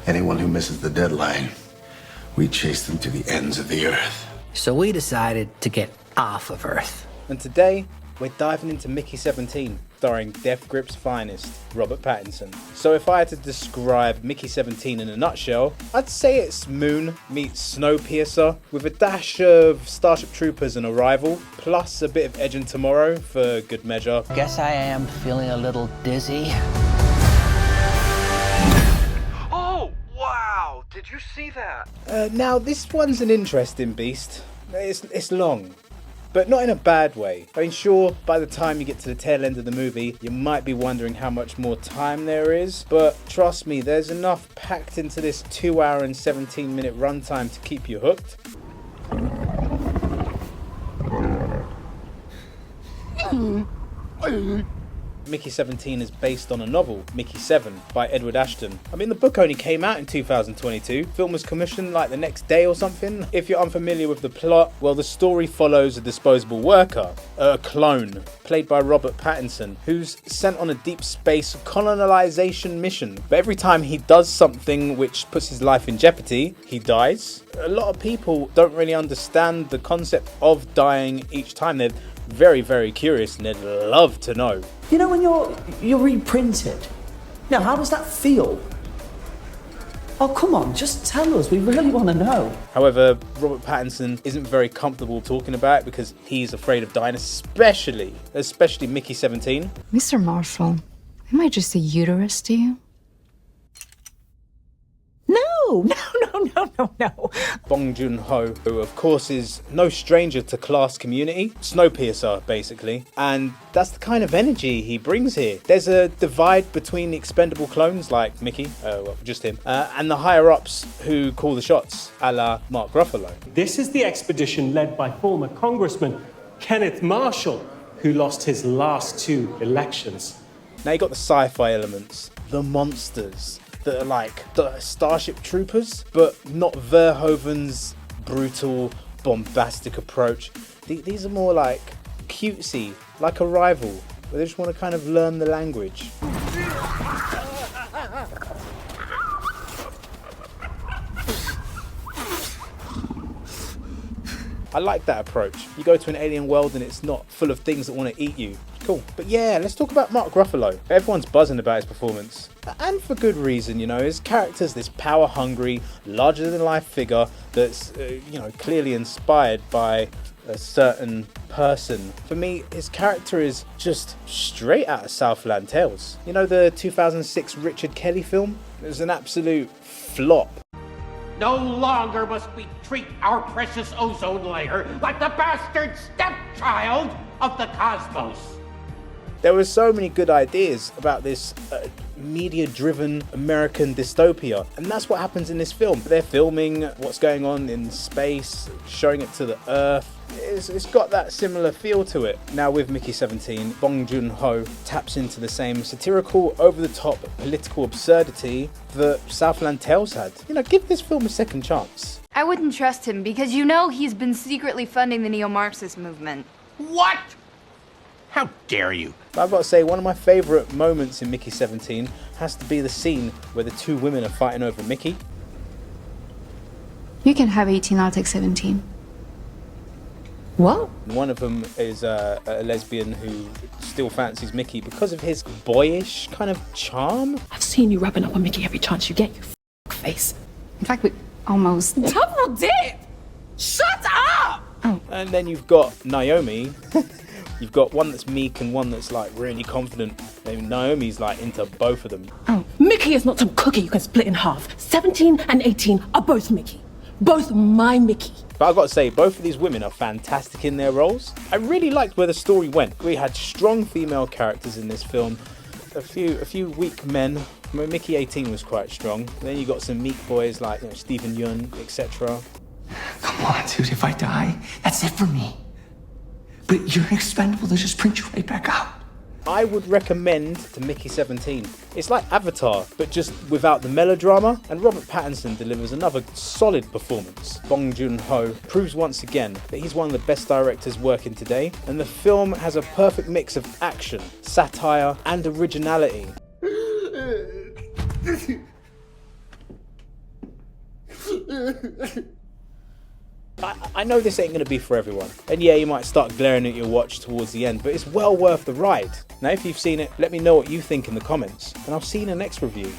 Anyone who misses the deadline, we chase them to the ends of the earth. So we decided to get off of Earth. And today, we're diving into Mickey 17, starring Death Grip's finest, Robert Pattinson. So if I had to describe Mickey 17 in a nutshell, I'd say it's Moon meets Snowpiercer, with a dash of Starship Troopers and Arrival, plus a bit of Edge and Tomorrow for good measure. Guess I am feeling a little dizzy. Oh, wow! Did you see that? Now, this one's an interesting beast. It's long. But not in a bad way. I mean, sure, by the time you get to the tail end of the movie, you might be wondering how much more time there is, but trust me, there's enough packed into this 2 hour and 17 minute runtime to keep you hooked. Mickey 17 is based on a novel, Mickey 7, by Edward Ashton. I mean, the book only came out in 2022. Film was commissioned like the next day or something. If you're unfamiliar with the plot, well, the story follows a disposable worker, a clone, played by Robert Pattinson, who's sent on a deep space colonization mission. But every time he does something which puts his life in jeopardy, he dies. A lot of people don't really understand the concept of dying each time. They're very, very curious and they'd love to know. You know, when you're reprinted, now how does that feel? Oh, come on, just tell us. We really want to know. However, Robert Pattinson isn't very comfortable talking about it because he's afraid of dying, especially Mickey 17. Mr. Marshall, am I just a uterus to you? No. Bong Joon-ho, who of course is no stranger to class community, Snowpiercer basically, and that's the kind of energy he brings here. There's a divide between the expendable clones like Mickey, well, just him, and the higher-ups who call the shots, a la Mark Ruffalo. This is the expedition led by former Congressman Kenneth Marshall, who lost his last 2 elections. Now you got the sci-fi elements, the monsters, that are like the Starship Troopers, but not Verhoeven's brutal, bombastic approach. These are more like cutesy, like Arrival, where they just want to kind of learn the language. I like that approach. You go to an alien world and it's not full of things that want to eat you. Cool. But yeah, let's talk about Mark Ruffalo. Everyone's buzzing about his performance. And for good reason, you know. His character's this power-hungry, larger-than-life figure that's, clearly inspired by a certain person. For me, his character is just straight out of Southland Tales. You know the 2006 Richard Kelly film? It was an absolute flop. No longer must we treat our precious ozone layer like the bastard stepchild of the cosmos. There were so many good ideas about this media-driven American dystopia, and that's what happens in this film. They're filming what's going on in space, showing it to the Earth. It's got that similar feel to it. Now with Mickey 17, Bong Joon-ho taps into the same satirical, over-the-top political absurdity that Southland Tales had. You know, give this film a second chance. I wouldn't trust him because he's been secretly funding the neo-Marxist movement. What? How dare you? But I've got to say, one of my favourite moments in Mickey 17 has to be the scene where the 2 women are fighting over Mickey. You can have 18, I'll take 17. What? One of them is a lesbian who still fancies Mickey because of his boyish kind of charm. I've seen you rubbing up on Mickey every chance you get, you face. In fact, we almost... Double dip! Shut up! Oh. And then you've got Naomi. You've got one that's meek and one that's like really confident. I mean, Naomi's like into both of them. Oh. Mickey is not some cookie you can split in half. 17 and 18 are both Mickey. Both my Mickey. But I've got to say, both of these women are fantastic in their roles. I really liked where the story went. We had strong female characters in this film. A few weak men. I mean, Mickey 18 was quite strong. Then you got some meek boys like Stephen Yeun, etc. Come on, dude, if I die, that's it for me. But you're expendable, they'll just print you right back out. I would recommend to Mickey 17. It's like Avatar, but just without the melodrama, and Robert Pattinson delivers another solid performance. Bong Joon-ho proves once again that he's one of the best directors working today, and the film has a perfect mix of action, satire, and originality. I know this ain't going to be for everyone, and yeah, you might start glaring at your watch towards the end, but it's well worth the ride. Now, if you've seen it, let me know what you think in the comments, and I'll see you in the next review.